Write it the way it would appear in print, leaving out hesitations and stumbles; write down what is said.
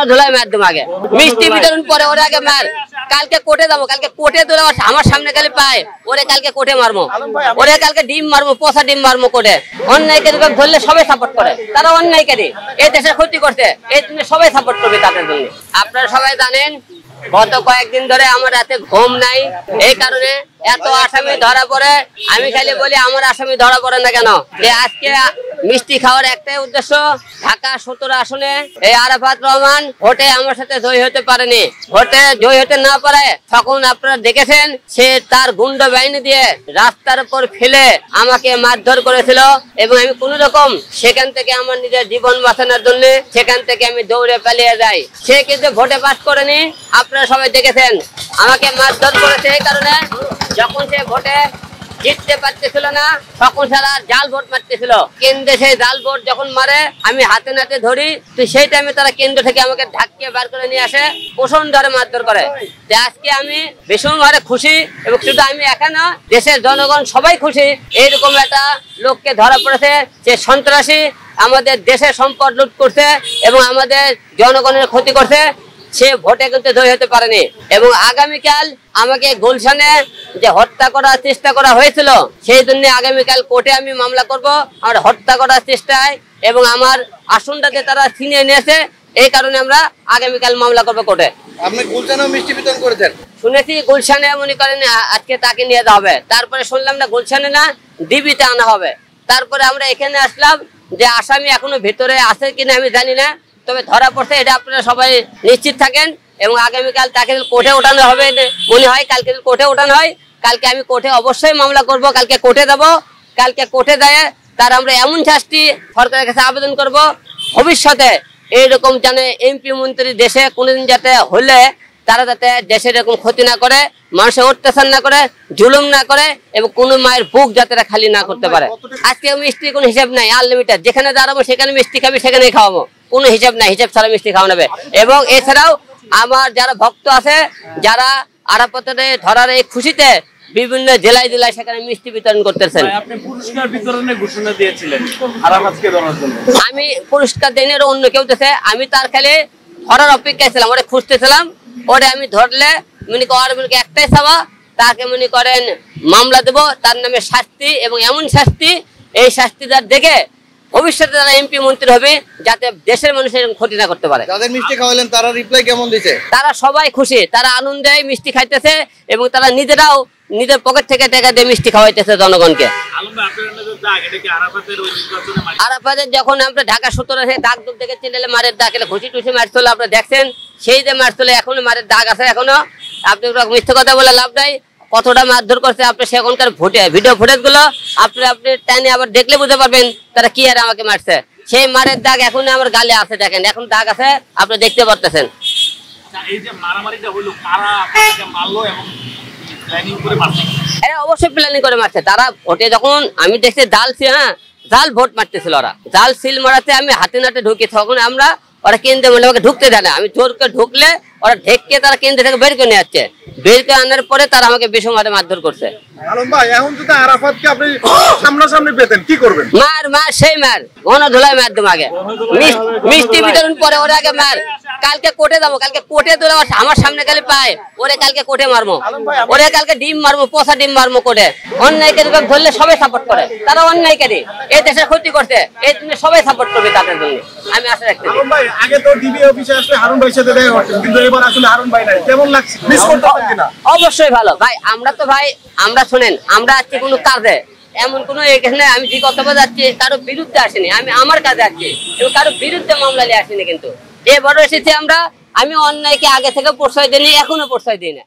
ধুলাই মার দেবো আগে, মিষ্টি বিতরণ পরে ওরে আগে মার। কালকে কোর্টে যাবো, কালকে কোর্টে ধরে আমার সামনে খালি পায় ওরে কালকে কোর্টে মারবো, ওরে কালকে ডিম মারবো, পচা ডিম মারবো কোর্টে। অন্যায়কারী ধরলে সবাই সাপোর্ট করে, তারা অন্যায়কারী, এই দেশের ক্ষতি করছে, এই জন্য সবাই সাপোর্ট করবে তাদের জন্য। আপনারা সবাই জানেন গত কয়েকদিন ধরে আমার রাতে ঘুম নাই, এই কারণে এত আসামি ধরা পড়ে। আমি খালি বলি আমার আসামি ধরা পড়ে না কেন, যে আজকে মিষ্টি খাওয়ার একটাই উদ্দেশ্য, ঢাকা 17 আসনে এই আরাফাত রহমান ভোটে আমার সাথে জয়ী হতে পারেনি। ভোটে জয়ী হতে না পারে তখন আপনারা দেখেছেন সে তার গুন্ড বাহিনী দিয়ে রাস্তার উপর ফেলে আমাকে মারধর করেছিল, এবং আমি কোন রকম সেখান থেকে আমার নিজের জীবন বাঁচানোর জন্য সেখান থেকে আমি দৌড়ে পালিয়ে যাই। সে কিন্তু ভোটে পাস করেনি, আপনারা সবাই দেখেছেন আমাকে মারধর করেছে। এই কারণে যখন সে ভোটে জিততে পারতেছিল না তখন সারা জাল ভোট মারতেছিল, কেন্দ্রে সেই জাল ভোট যখন মারে আমি হাতে নাতে ধরি, তো সেই টাইমে তারা কেন্দ্র থেকে আমাকে ধাক্কে বার করে নিয়ে আসে, পোষণ ধরে মারধর করে। আজকে আমি ভীষণ ভাবে খুশি, এবং শুধু আমি একা না, দেশের জনগণ সবাই খুশি। এইরকম একটা লোককে ধরা পড়েছে যে সন্ত্রাসী আমাদের দেশের সম্পদ লুট করছে এবং আমাদের জনগণের ক্ষতি করছে, সে ভোটে কিন্তু জয়ী হতে পারেনি। এবং আগামীকাল আমাকে গুলশানে যে হত্যা করার চেষ্টা করা হয়েছিল, সেই জন্য আগামীকাল কোর্টে আমি মামলা করব আর হত্যা করার চেষ্টায়, এবং আমার আসনটাতে তারা ছিনিয়ে নিয়েছে, এই কারণে আমরা আগামীকাল মামলা করবো কোর্টে। আপনি গুলশানেও মিষ্টি বিতরণ করেছেন? শুনেছি গুলশানে মনে করেন আজকে তাকে নিয়ে যাওয়া হবে, তারপরে শুনলাম না গুলশানে না ডিবিতে আনা হবে। তারপরে আমরা এখানে আসলাম যে আসামি এখনো ভেতরে আছে কিনা আমি জানি না, তবে ধরা পড়ছে এটা আপনারা সবাই নিশ্চিত থাকেন। এবং আগামীকাল তাকে কোর্টে ওঠানো হবে মনে হয়, কালকে কোর্টে ওঠানো হয়, কালকে আমি কোর্টে অবশ্যই মামলা করব, কালকে কোর্টে যাব। কালকে কোর্টে যায় তার আমরা এমন শাস্তি সরকারের কাছে আবেদন করব, ভবিষ্যতে এইরকম যেন এমপি মন্ত্রী দেশে কোনোদিন যাতে হলে তারা যাতে দেশের এরকম ক্ষতি না করে, মানুষের অত্যাচার না করে, জুলুম না করে, এবং কোনো মায়ের বুক যাতে খালি না করতে পারে। আজকে মিষ্টি কোনো হিসাব নাই, আনলিমিটেড, যেখানে দাঁড়াবো সেখানে মিষ্টি খাবি, সেখানেই খাওয়াবো, কোনো হিসাব নাই, হিসাব ছাড়া মিষ্টি খাওয়ানো হবে। এবং এছাড়াও আমার যারা ভক্ত আছে, যারা আরাফাতের ধরার এই খুশিতে বিভিন্ন জেলায় জেলায় সেখানে মিষ্টি বিতরণ করতেছেন। আপনি পুরস্কার বিতরণের ঘোষণা দিয়েছিলেন আরাফাতকে ধরার জন্য। আমি পুরস্কার দেইনি, অন্য কেউ দিয়েছে, আমি তার খালি ধরার অপেক্ষায় ছিলাম, ওরে খুঁজতেছিলাম। ওরে আমি ধরলে মনে করেন একটাই চাওয়া, তাকে মনে করেন মামলা দেবো, তার নামে শাস্তি, এবং এমন শাস্তি, এই শাস্তি তার দেখে ভবিষ্যতে তারা এমপি মন্ত্রী হবে, যাতে দেশের মানুষের ক্ষতি না করতে পারে। যাদের মিষ্টি খাওয়ালেন তারা রিপ্লাই কেমন দিছে? তারা সবাই খুশি, তারা আনন্দে মিষ্টি খাইতেছে, এবং তারা নিজেরাও নিজের পকেট থেকে টাকা দিয়ে মিষ্টি খাওয়াইতেছে জনগণকে। আরাফাতের যখন আমরা ঢাকা 17 দাগ দুগ দেখে চিনলে মারের দাগ, ঘুষি টুসি মারছিল, আপনারা দেখছেন সেই যে মারছিল, এখনো মারের দাগ আছে এখনো। আপনি মিথ্যে কথা বলে লাভ নাই, কতটা মারধর করছে আপনি সেখানকার ভিডিও ফুটেজ গুলো আপনি টাইনে আবার দেখলে বুঝতে পারবেন তারা কি আর আমাকে মারছে। সেই মারের দাগ এখন আমার গালে আছে, দেখেন এখন দাগ আছে, আপনি দেখতে পারতেছেন। এই যে মারামারিটা হলো, কারা আপনাকে মারলো এবং প্ল্যানিং করে মারছে? হ্যাঁ, অবশ্যই প্ল্যানিং করে মারছে তারা। ভোটে যখন আমি দেখছি জাল ভোট মারতেছিল, ওরা জাল সিল মারাতে আমি হাতে নাতে ঢুকি, তখন আমরা ওরা কেন্দ্রে বলে আমাকে ঢুকতে দেয় না, আমি জোর করে ঢুকলে ওরা ঢেকে তারা কেন্দ্র থেকে বের করে নিয়ে যাচ্ছে, বের করে আনার পরে তারা আমাকে বিষমভাবে মারধর করছে। আলম ভাই, এখন যদি আরাফাতকে আপনি সামনাসামনি পেতেন কি করবেন? মার সেই মার, ধুলাই মার দেবো আগে, মিষ্টি বিতরণ পরে ওরে আগে মার। কালকে কোর্টে যাবো, কালকে কোর্টে ধরে আমার সামনে খালি পায় ওরে কালকে কোর্টে মারবো, ওরে কালকে ডিম মারবো, পচা ডিম মারবো কোর্টে। অন্যায়কারী ধরলে সবাই সাপোর্ট করে, তারা অন্যায়কারী, এই দেশের ক্ষতি করছে, এই জন্য সবাই সাপোর্ট করবে তাদের জন্য। আমি আশা রাখছি। আগে তো ডিবি অফিসে আসলে হারুন ভাইয়ের সাথে দেখা করতেন, কিন্তু এবার আসলে হারুন ভাই নাই, কেমন লাগছে? মিস করতেছেন কিনা? অবশ্যই ভালো ভাই, আমরা তো ভাই, আমরা শুনেন, আমরা আছি কোনো কাজে, এমন কোনো এখানে আমি যে কথা যাচ্ছি কারো বিরুদ্ধে আসিনি, আমি আমার কাজে আছি এবং কারো বিরুদ্ধে মামলা নিয়ে আসিনি। কিন্তু এবারও এসেছি আমরা, আমি অন্যায়কে আগে থেকে প্রশ্রয় দিইনি, এখনো প্রশ্রয় দিই না।